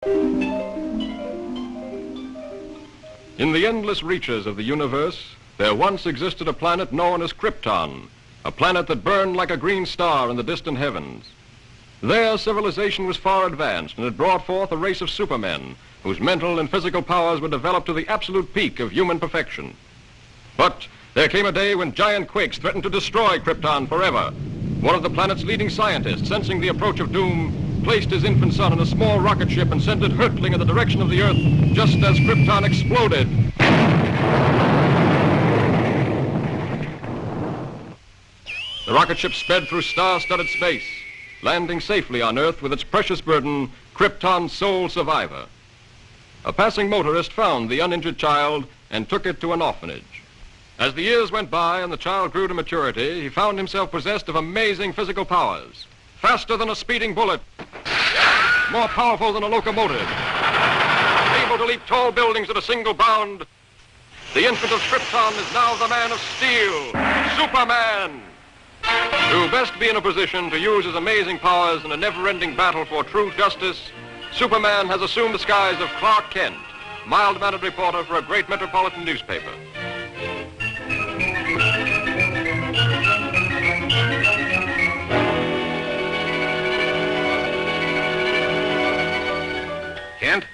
In the endless reaches of the universe, there once existed a planet known as Krypton, a planet that burned like a green star in the distant heavens. There, civilization was far advanced and had brought forth a race of supermen whose mental and physical powers were developed to the absolute peak of human perfection. But there came a day when giant quakes threatened to destroy Krypton forever. One of the planet's leading scientists, sensing the approach of doom, placed his infant son in a small rocket ship and sent it hurtling in the direction of the Earth just as Krypton exploded. The rocket ship sped through star-studded space, landing safely on Earth with its precious burden, Krypton's sole survivor. A passing motorist found the uninjured child and took it to an orphanage. As the years went by and the child grew to maturity, he found himself possessed of amazing physical powers. Faster than a speeding bullet, more powerful than a locomotive, able to leap tall buildings at a single bound. The infant of Krypton is now the man of steel, Superman. To best be in a position to use his amazing powers in a never-ending battle for true justice, Superman has assumed the skies of Clark Kent, mild-mannered reporter for a great metropolitan newspaper. Kent,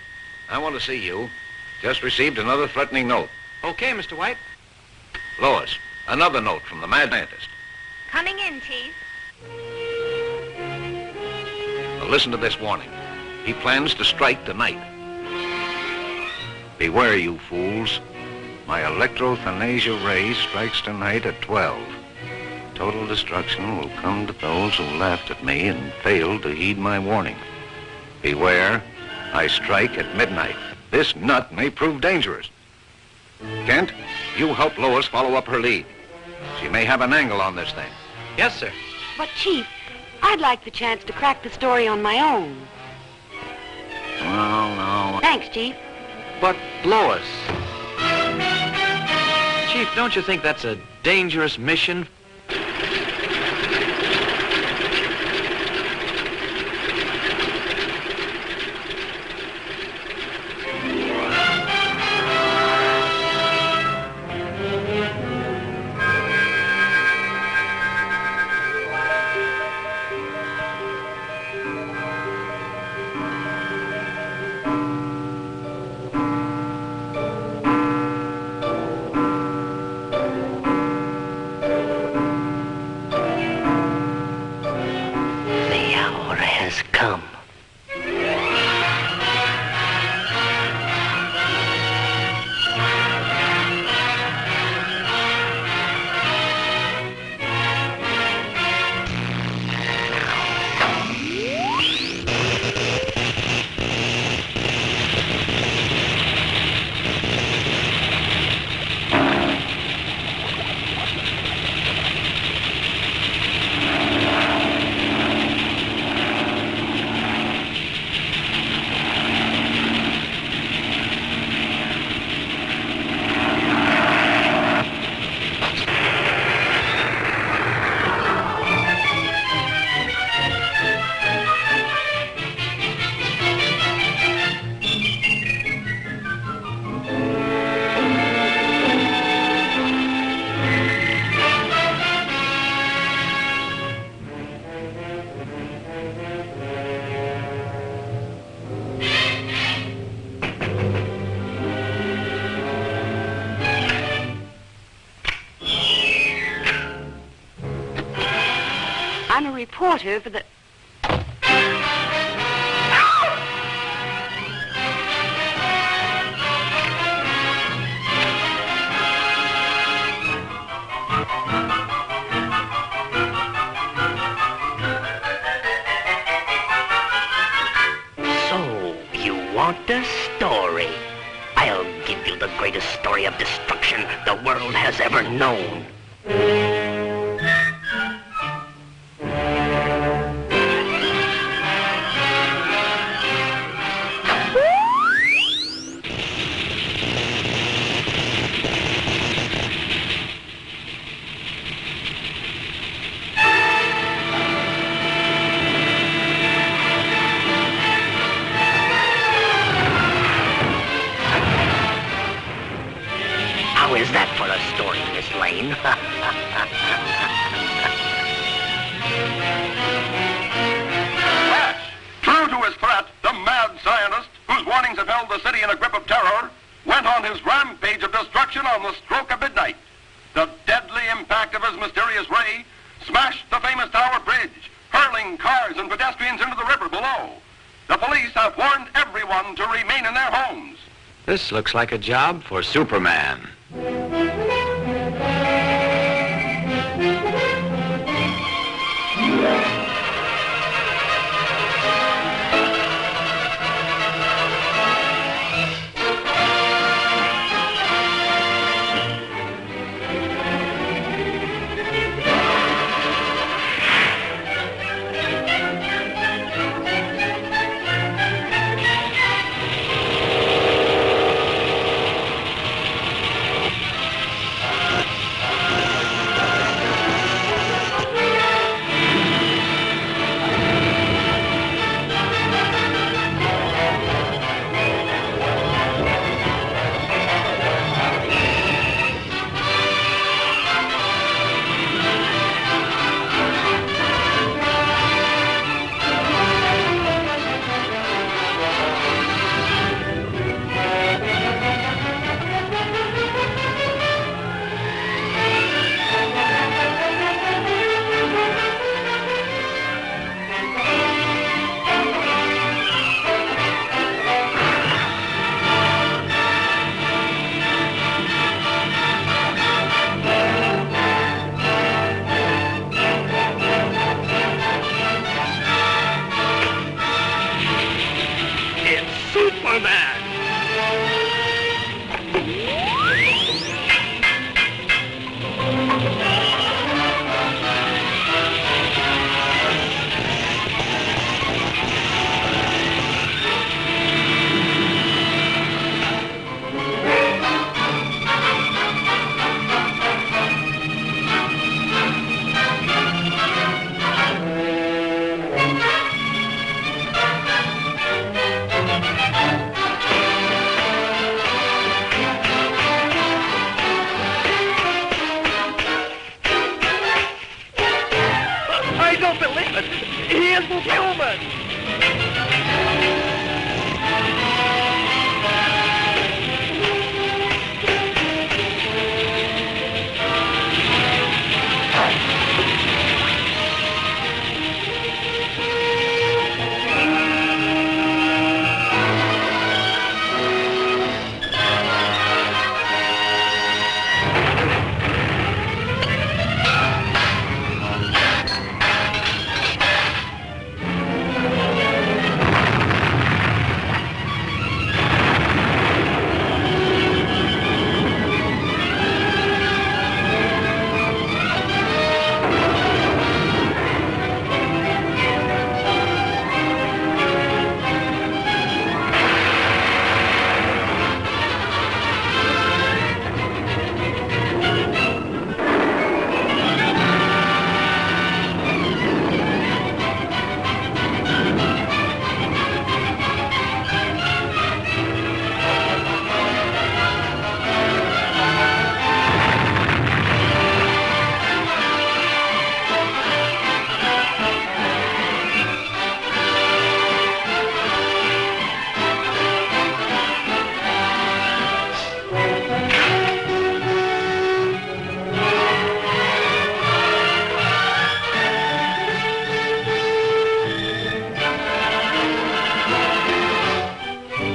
I want to see you. Just received another threatening note. Okay, Mr. White. Lois, another note from the mad scientist. Coming in, Chief. Now listen to this warning. He plans to strike tonight. Beware, you fools. My electrothanasia ray strikes tonight at 12. Total destruction will come to those who laughed at me and failed to heed my warning. Beware, I strike at midnight. This nut may prove dangerous. Kent, you help Lois follow up her lead. She may have an angle on this thing. Yes, sir. But, Chief, I'd like the chance to crack the story on my own. Well, no. Thanks, Chief. But, Lois. Chief, don't you think that's a dangerous mission? I'm a reporter for the... So, you want a story? I'll give you the greatest story of destruction the world has ever known. True to his threat, the mad scientist, whose warnings have held the city in a grip of terror, went on his rampage of destruction on the stroke of midnight. The deadly impact of his mysterious ray smashed the famous Tower Bridge, hurling cars and pedestrians into the river below. The police have warned everyone to remain in their homes. This looks like a job for Superman.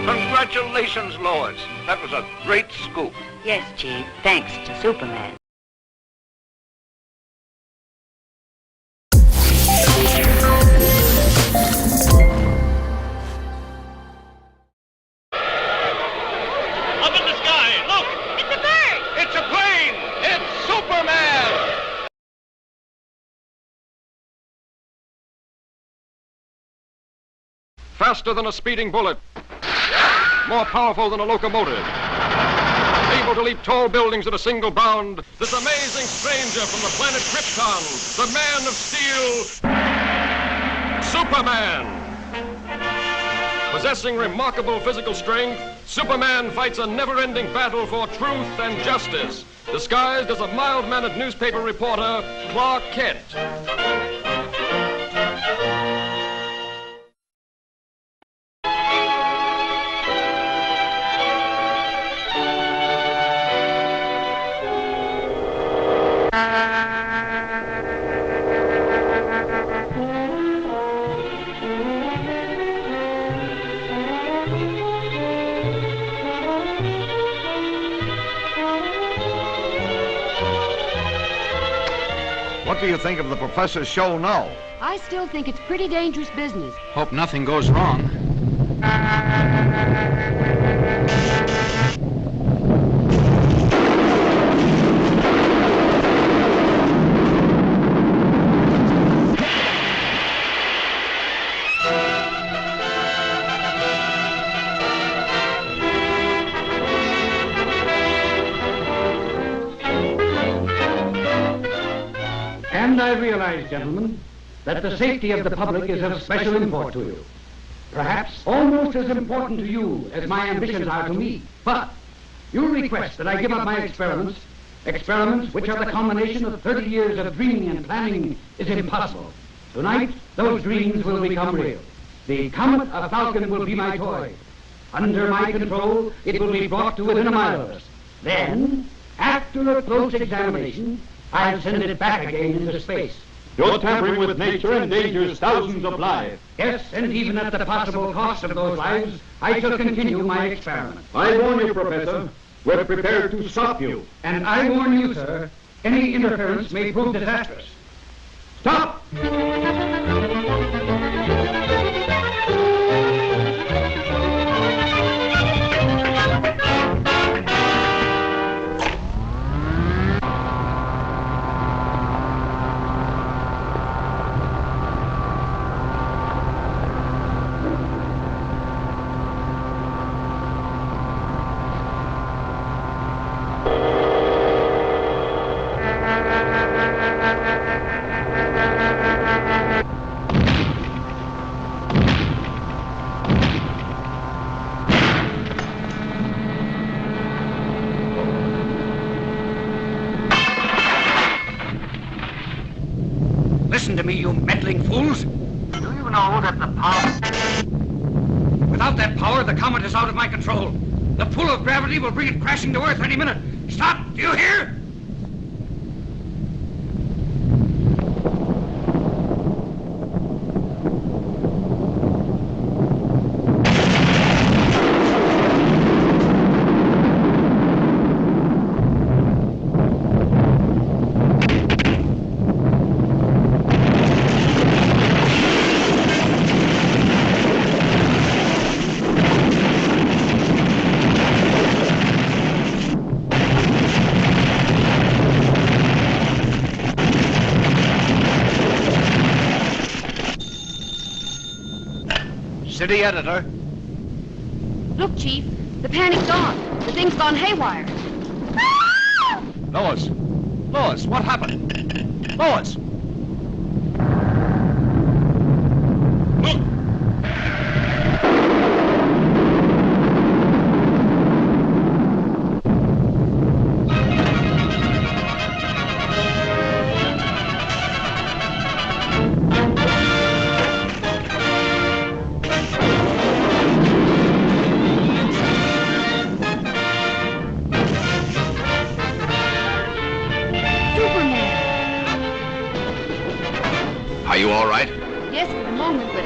Congratulations, Lois. That was a great scoop. Yes, Chief. Thanks to Superman. Up in the sky, look! It's a bird! It's a plane! It's Superman! Faster than a speeding bullet. More powerful than a locomotive. Able to leap tall buildings at a single bound. This amazing stranger from the planet Krypton. The Man of Steel. Superman. Possessing remarkable physical strength, Superman fights a never-ending battle for truth and justice. disguised as a mild-mannered newspaper reporter, Clark Kent. What do you think of the professor's show now? I still think it's pretty dangerous business. Hope nothing goes wrong. And I realize, gentlemen, that the safety of the public is of special import to you. Perhaps almost as important to you as my ambitions are to me. But you request that I give up my experiments, experiments which are the culmination of 30 years of dreaming and planning is impossible. Tonight, those dreams will become real. The comet of Falcon will be my toy. Under my control, it will be brought to within a mile of us. Then, after a close examination, I'll send it back again into space. You're tampering with nature and endangers thousands of lives. Yes, and even at the possible cost of those lives, I shall continue my experiment. I warn you, Professor, we're prepared to stop you. And I warn you, sir, any interference may prove disastrous. Stop! Listen to me, you meddling fools. Do you know that the power... Without that power, the comet is out of my control. The pull of gravity will bring it crashing to Earth any minute. Stop! Do you hear? City editor. Look, Chief, the panic's on. The thing's gone haywire. Lois. Lois, what happened? Lois! Look! Are you all right? Yes, for the moment, but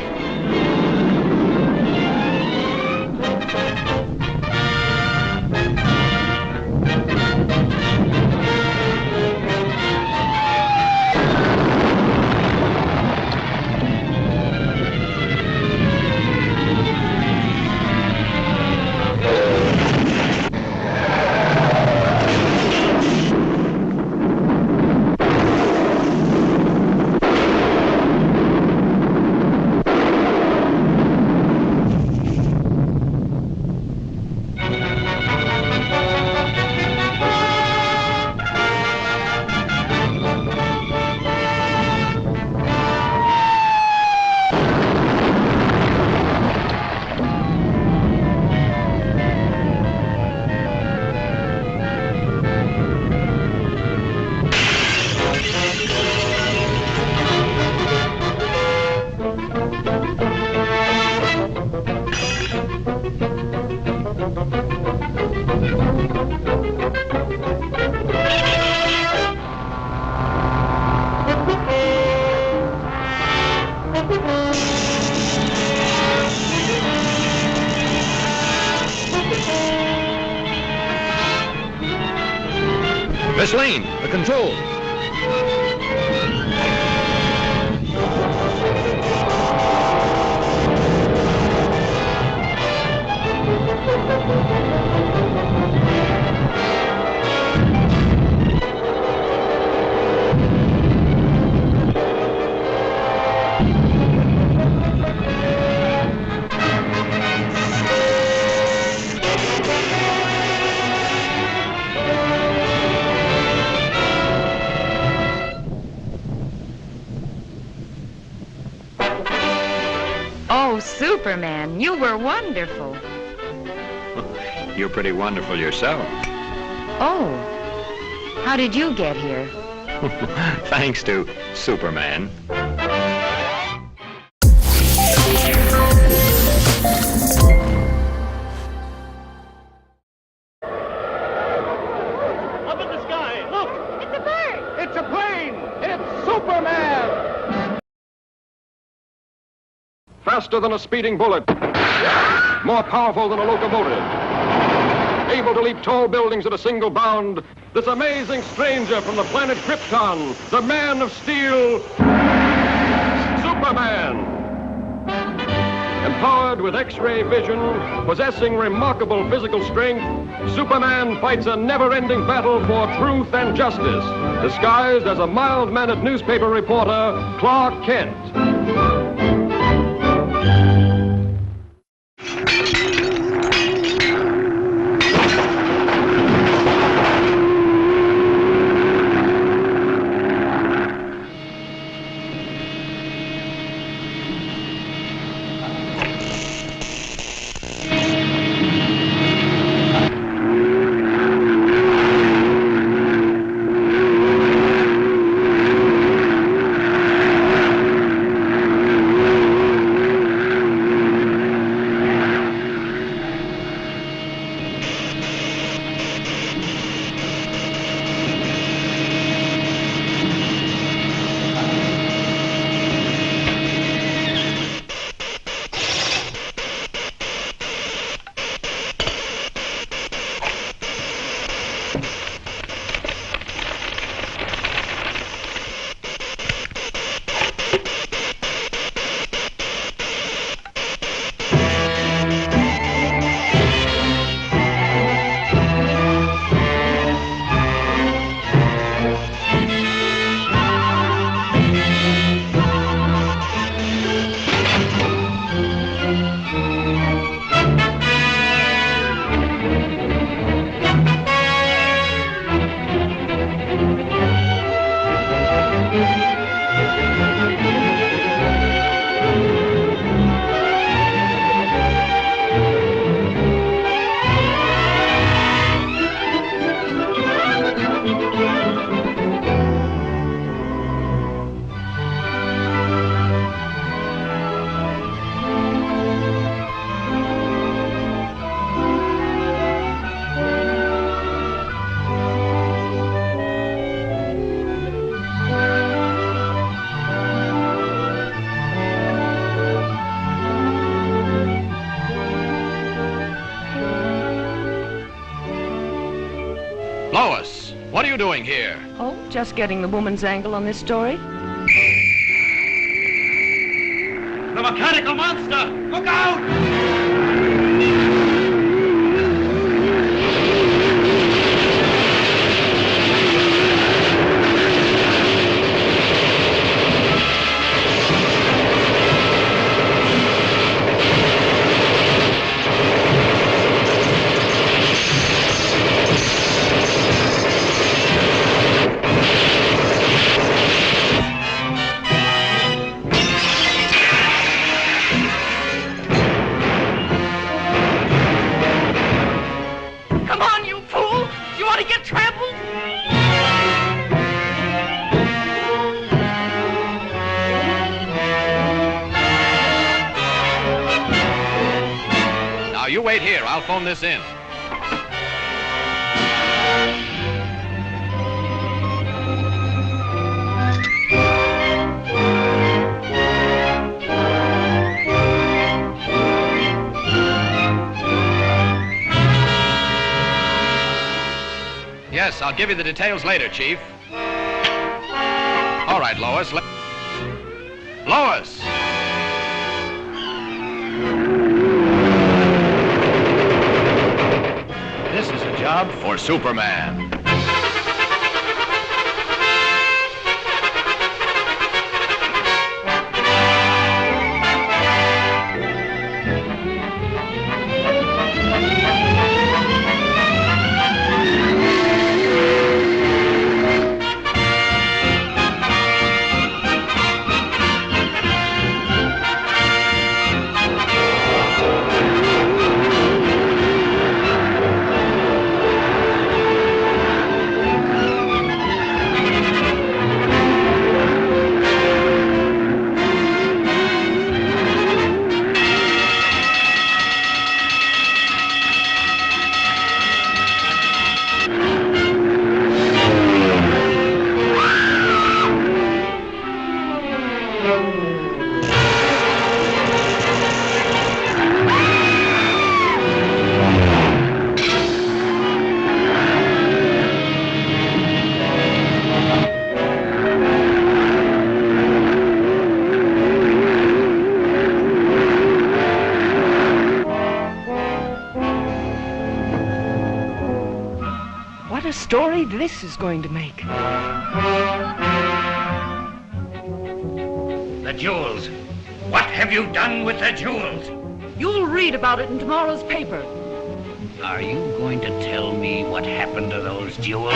Miss Lane, the controls. Oh, Superman, you were wonderful. You're pretty wonderful yourself. Oh, how did you get here? Thanks to Superman. Up in the sky, look! It's a bird! It's a plane! It's Superman! Faster than a speeding bullet. More powerful than a locomotive. Able to leap tall buildings at a single bound. This amazing stranger from the planet Krypton. The Man of Steel. Superman. Empowered with X-ray vision, possessing remarkable physical strength, Superman fights a never-ending battle for truth and justice, disguised as a mild-mannered newspaper reporter, Clark Kent. Lois, what are you doing here? Oh, just getting the woman's angle on this story. The mechanical monster! Look out! Now, you wait here. I'll phone this in. Yes, I'll give you the details later, Chief. All right, Lois. Lois! This is a job for Superman. What a story this is going to make. The jewels. What have you done with the jewels? You'll read about it in tomorrow's paper. Are you going to tell me what happened to those jewels?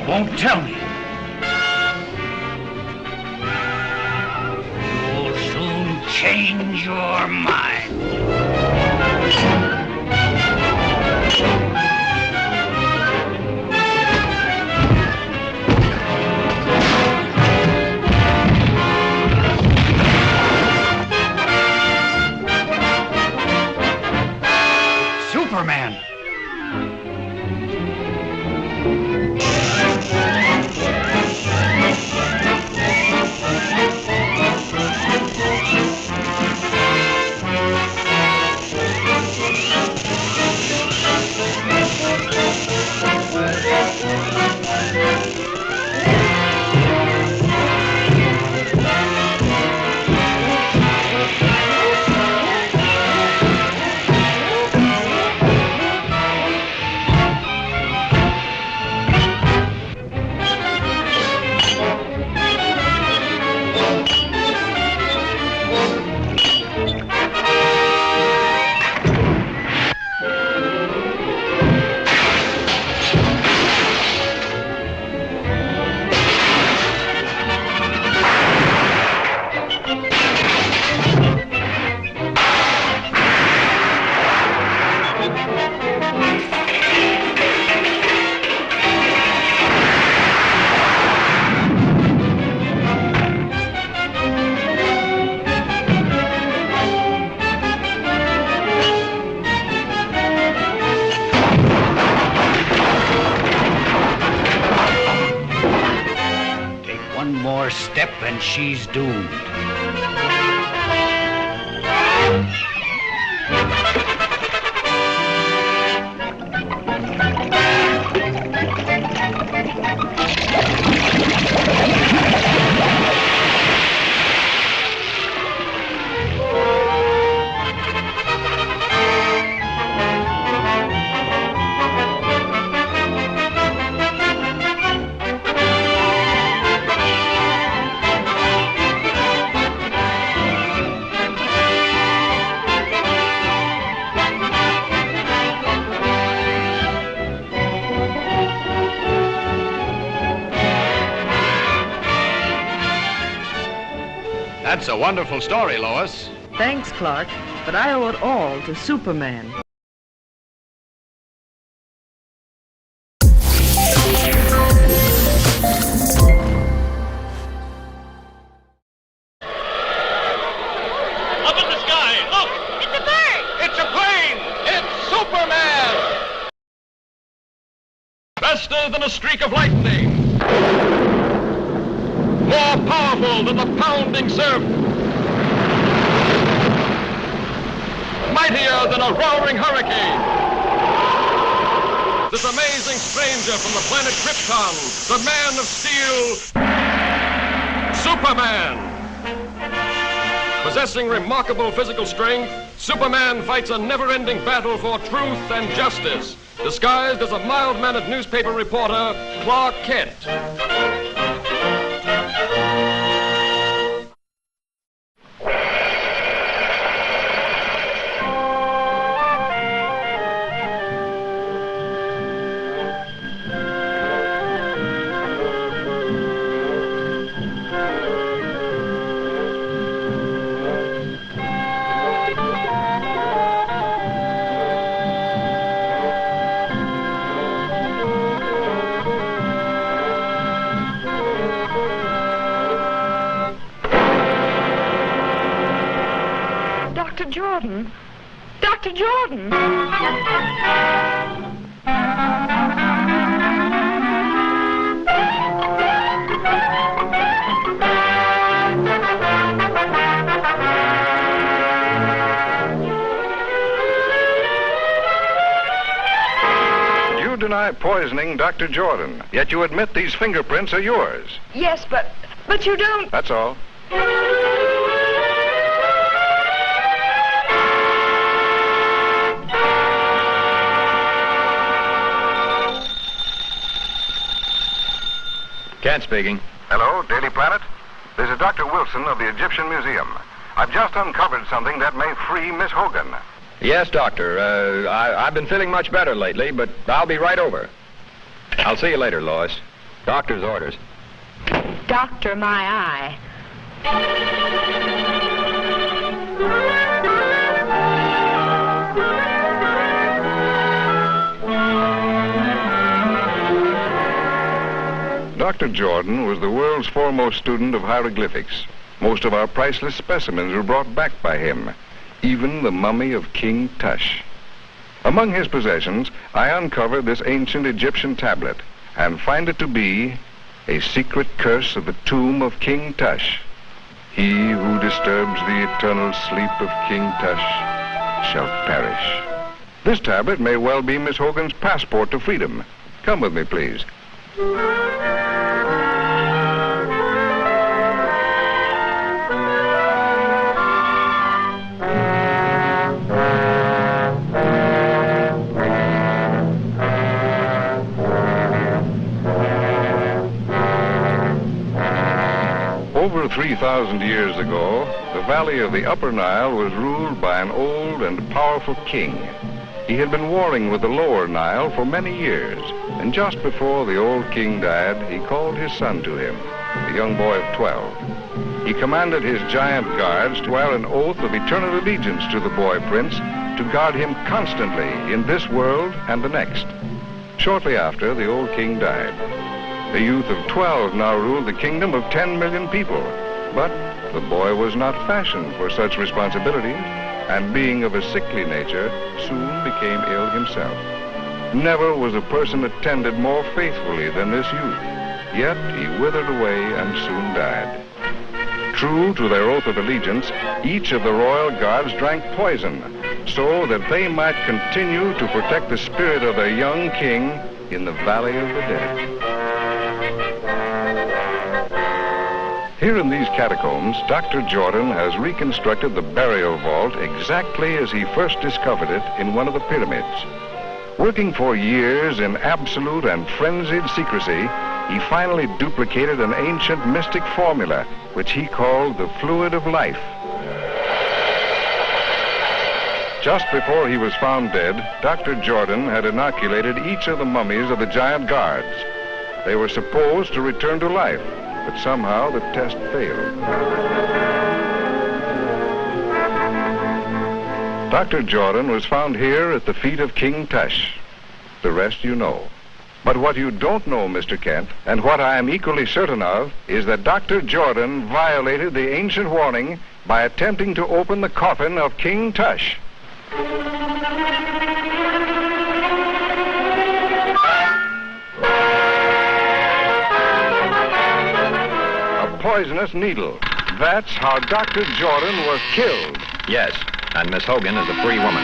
Won't tell me. You'll soon change your mind. Superman! Step and she's doomed. That's a wonderful story, Lois. Thanks, Clark, but I owe it all to Superman. Up in the sky, look! It's a bird! It's a plane! It's Superman! Faster than a streak of lightning. More powerful than the pounding surf. Mightier than a roaring hurricane. This amazing stranger from the planet Krypton, the Man of Steel, Superman. Possessing remarkable physical strength, Superman fights a never-ending battle for truth and justice, disguised as a mild-mannered newspaper reporter, Clark Kent. Dr. Jordan. Dr. Jordan. You deny poisoning Dr. Jordan, yet you admit these fingerprints are yours. Yes, but you don't... That's all. Kent speaking. Hello, Daily Planet. This is Dr. Wilson of the Egyptian Museum. I've just uncovered something that may free Miss Hogan. Yes, Doctor. I've been feeling much better lately, but I'll be right over. I'll see you later, Lois. Doctor's orders. Doctor, my eye. Dr. Jordan was the world's foremost student of hieroglyphics. Most of our priceless specimens were brought back by him, even the mummy of King Tush. Among his possessions, I uncovered this ancient Egyptian tablet and find it to be a secret curse of the tomb of King Tush. He who disturbs the eternal sleep of King Tush shall perish. This tablet may well be Miss Hogan's passport to freedom. Come with me, please. Over 3,000 years ago, the valley of the Upper Nile was ruled by an old and powerful king. He had been warring with the Lower Nile for many years, and just before the old king died, he called his son to him, a young boy of 12. He commanded his giant guards to swear an oath of eternal allegiance to the boy prince, to guard him constantly in this world and the next. Shortly after, the old king died. The youth of 12 now ruled the kingdom of 10 million people. But the boy was not fashioned for such responsibilities, and being of a sickly nature, soon became ill himself. Never was a person attended more faithfully than this youth, yet he withered away and soon died. True to their oath of allegiance, each of the royal guards drank poison, so that they might continue to protect the spirit of their young king in the Valley of the Dead. Here in these catacombs, Dr. Jordan has reconstructed the burial vault exactly as he first discovered it in one of the pyramids. Working for years in absolute and frenzied secrecy, he finally duplicated an ancient mystic formula, which he called the fluid of life. Just before he was found dead, Dr. Jordan had inoculated each of the mummies of the giant guards. They were supposed to return to life, but somehow the test failed. Dr. Jordan was found here at the feet of King Tush. The rest you know. But what you don't know, Mr. Kent, and what I am equally certain of, is that Dr. Jordan violated the ancient warning by attempting to open the coffin of King Tush. A poisonous needle. That's how Dr. Jordan was killed. Yes, and Miss Hogan is a free woman.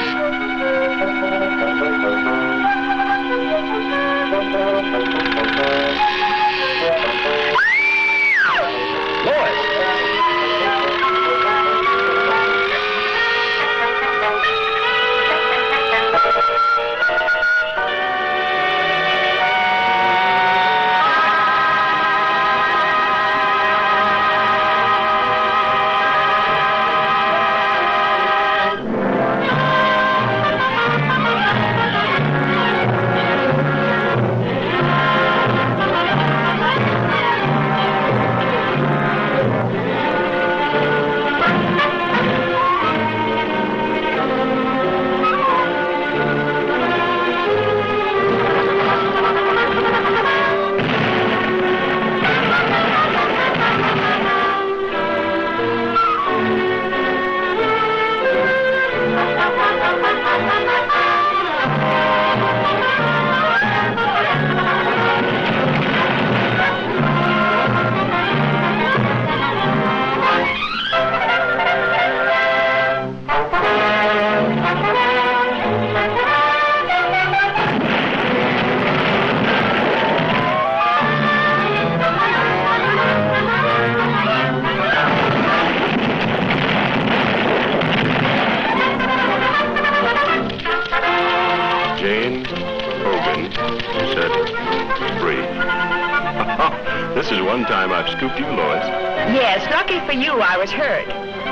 This is one time I've scooped you, Lois. Yes, lucky for you, I was hurt.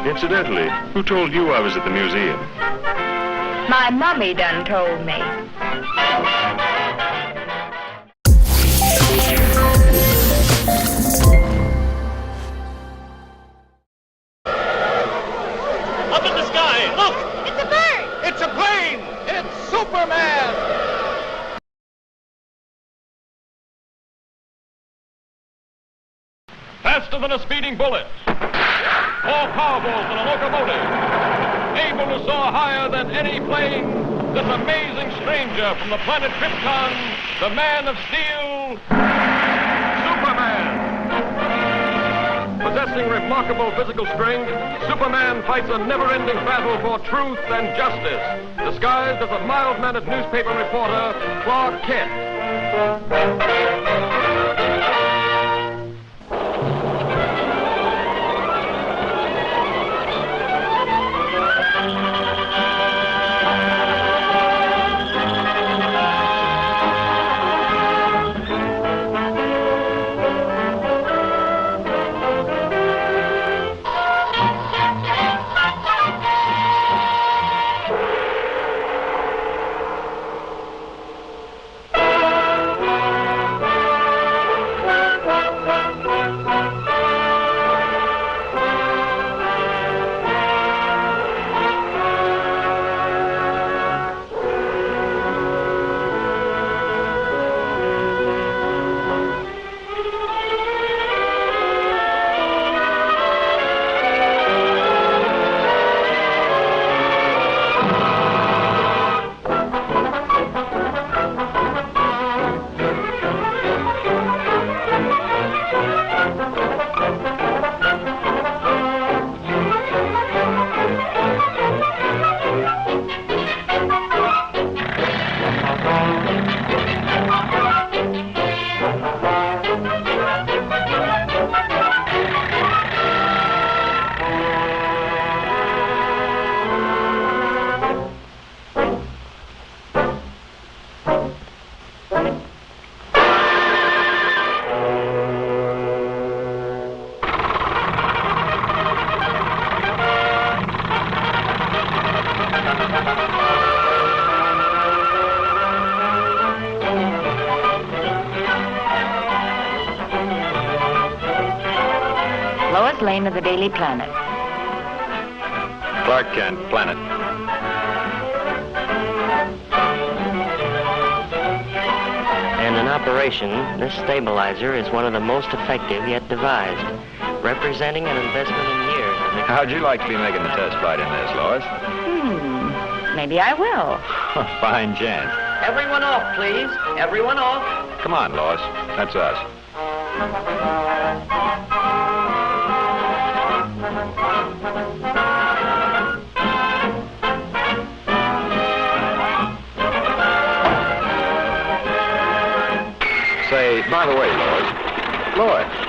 Incidentally, who told you I was at the museum? My mummy done told me. Up in the sky, look! It's a bird! It's a plane! It's Superman! Faster than a speeding bullet, more powerful than a locomotive, able to soar higher than any plane, this amazing stranger from the planet Krypton, the Man of Steel, Superman. Possessing remarkable physical strength, Superman fights a never-ending battle for truth and justice, disguised as a mild-mannered newspaper reporter, Clark Kent. Lois Lane of the Daily Planet. Clark Kent, Planet. operation, this stabilizer is one of the most effective yet devised, representing an investment in years. How'd you like to be making the test flight in this, Lois? Maybe I will. Fine chance. Everyone off, please. Everyone off. Come on, Lois. That's us. Say, by the way, Lois. Lois.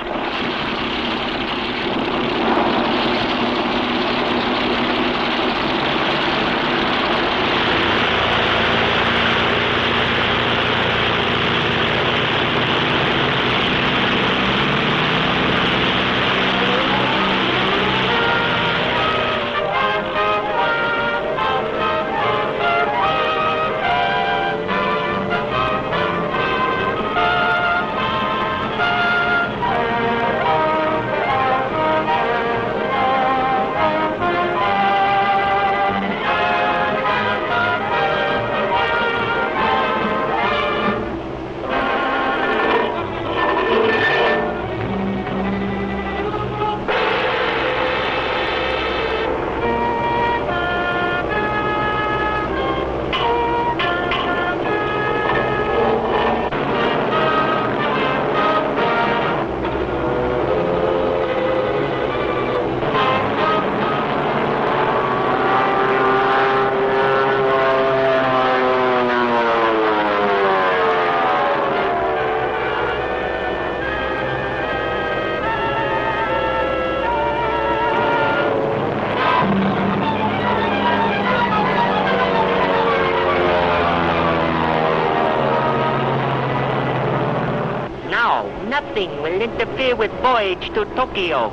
Nothing will interfere with voyage to Tokyo.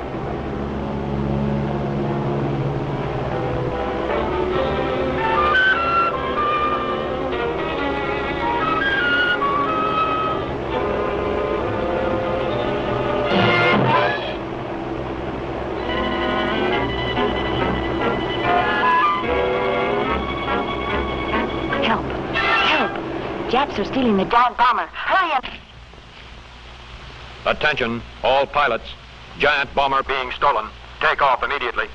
Help! Help! Japs are stealing the giant bomber. Hurry up! Attention, all pilots. Giant bomber being stolen. Take off immediately.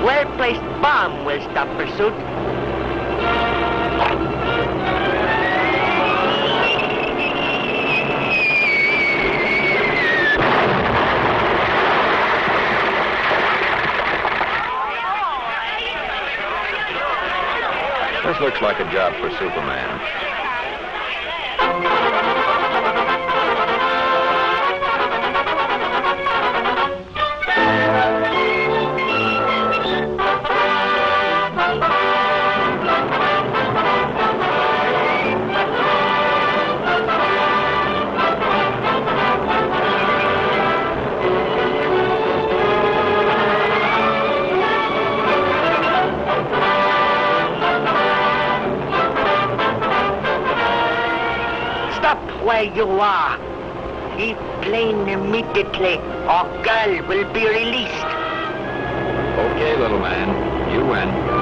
Well-placed bomb will stop pursuit. This looks like a job for Superman. Where you are. Leave plane immediately, or girl will be released. Okay, little man. You win.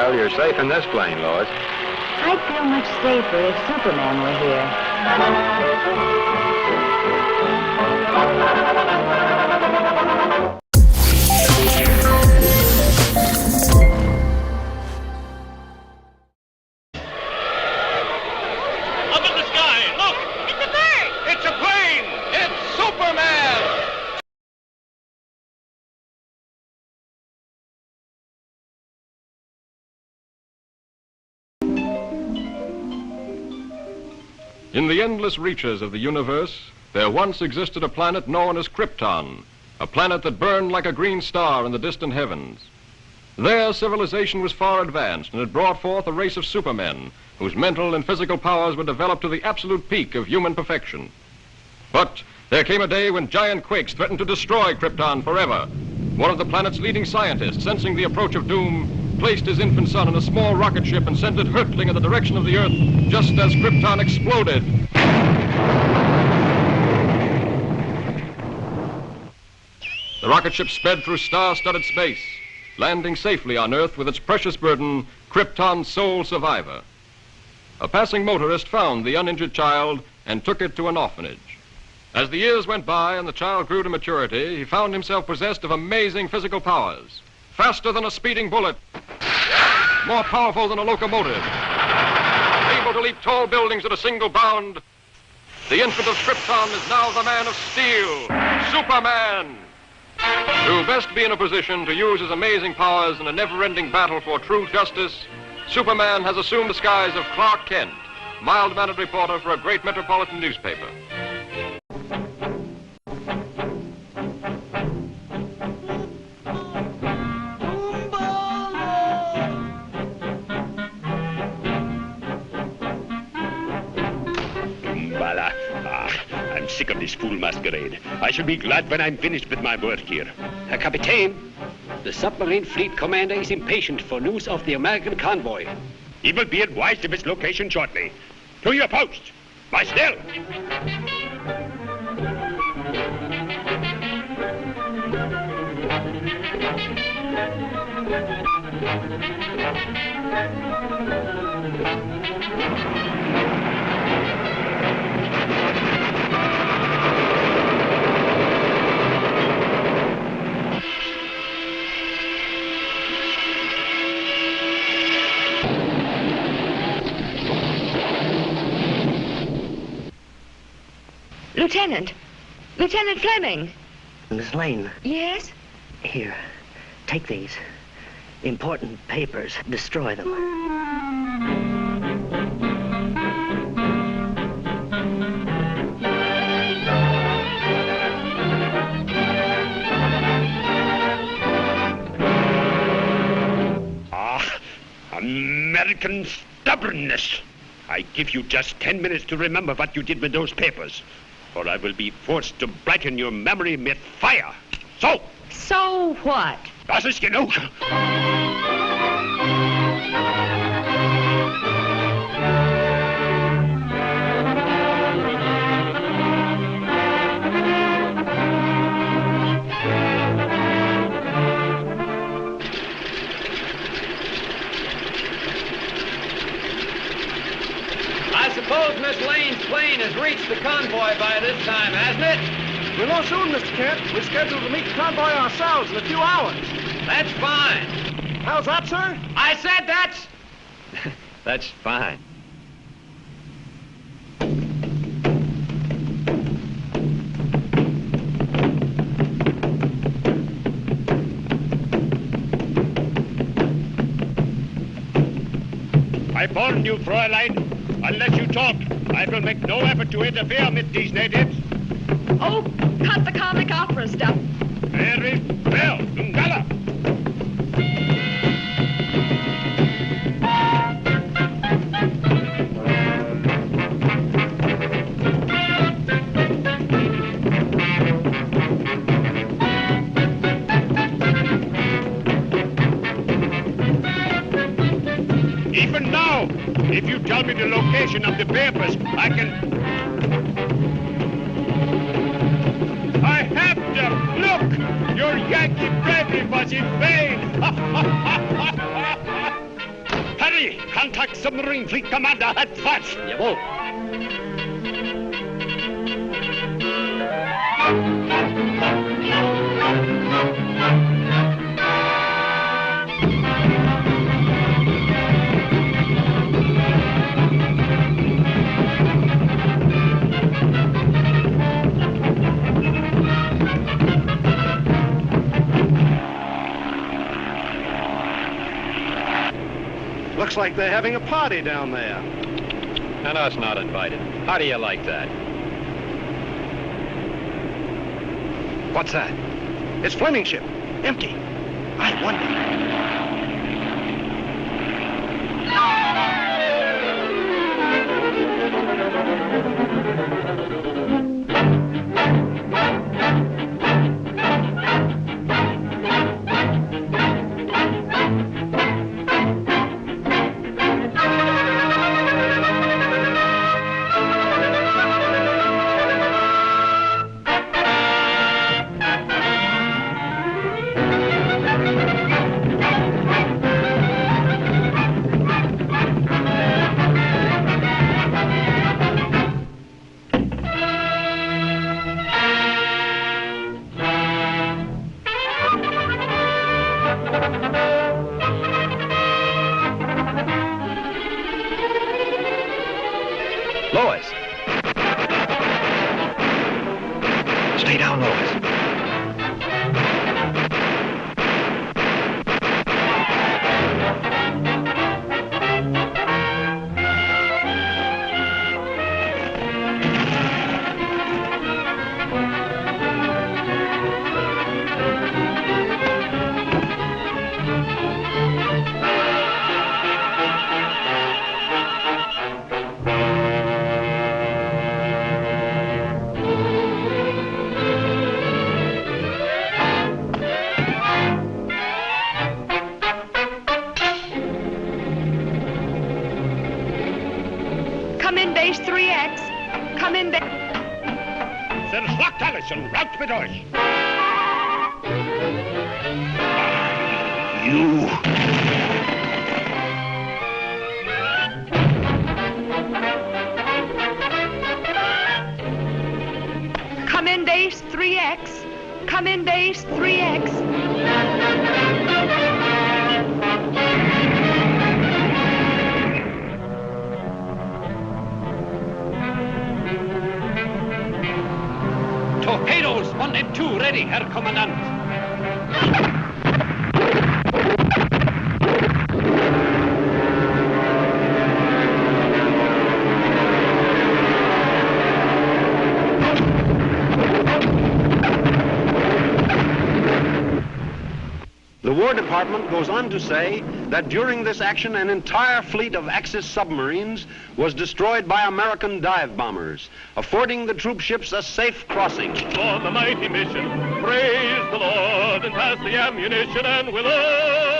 Well, you're safe in this plane, Lois. I'd feel much safer if Superman were here. Up in the sky, look! It's a bird! It's a plane! It's Superman! In the endless reaches of the universe, there once existed a planet known as Krypton, a planet that burned like a green star in the distant heavens. There, civilization was far advanced and had brought forth a race of supermen whose mental and physical powers were developed to the absolute peak of human perfection. But there came a day when giant quakes threatened to destroy Krypton forever. One of the planet's leading scientists, sensing the approach of doom, placed his infant son in a small rocket ship and sent it hurtling in the direction of the Earth just as Krypton exploded. The rocket ship sped through star-studded space, landing safely on Earth with its precious burden, Krypton's sole survivor. A passing motorist found the uninjured child and took it to an orphanage. As the years went by and the child grew to maturity, he found himself possessed of amazing physical powers. Faster than a speeding bullet, more powerful than a locomotive, able to leap tall buildings at a single bound. The infant of Krypton is now the man of steel, Superman. To best be in a position to use his amazing powers in a never-ending battle for true justice, Superman has assumed the skies of Clark Kent, mild-mannered reporter for a great metropolitan newspaper. I'm sick of this fool masquerade. I shall be glad when I'm finished with my work here. Herr Kapitän, the submarine fleet commander is impatient for news of the American convoy. He will be advised of its location shortly. To your post. By still. Lieutenant! Lieutenant Fleming! Miss Lane. Yes? Here, take these. Important papers. Destroy them. American stubbornness. I give you just 10 minutes to remember what you did with those papers, or I will be forced to blacken your memory with fire. So! So what? Das ist genug. I suppose Miss Lane's plane has reached the convoy by this time, hasn't it? We'll know soon, Mr. Kent. We're scheduled to meet the convoy ourselves in a few hours. That's fine. How's that, sir? I said that's... That's fine. I warn you, Fräulein. Unless you talk, I will make no effort to interfere with these natives. Oh, cut the comic opera stuff. Very well, Dungala. Even now, if you tell me the location of the papers, I can... I have to look! Your Yankee bravery was in vain! Hurry! Contact submarine fleet commander at once! Jawohl. Looks like they're having a party down there. And us not invited. How do you like that? What's that? It's Fleming's ship. Empty. I wonder. Lois! Stay down, Lois. Come in base 3X. Come in base... Verschlagt alles und raus mit euch! You... Come in base 3X. Come in base 3X. Torpedoes 1 and 2 ready, Herr Kommandant. The War Department goes on to say that during this action, an entire fleet of Axis submarines was destroyed by American dive bombers, affording the troop ships a safe crossing. For the mighty mission, praise the Lord and pass the ammunition, and we'll all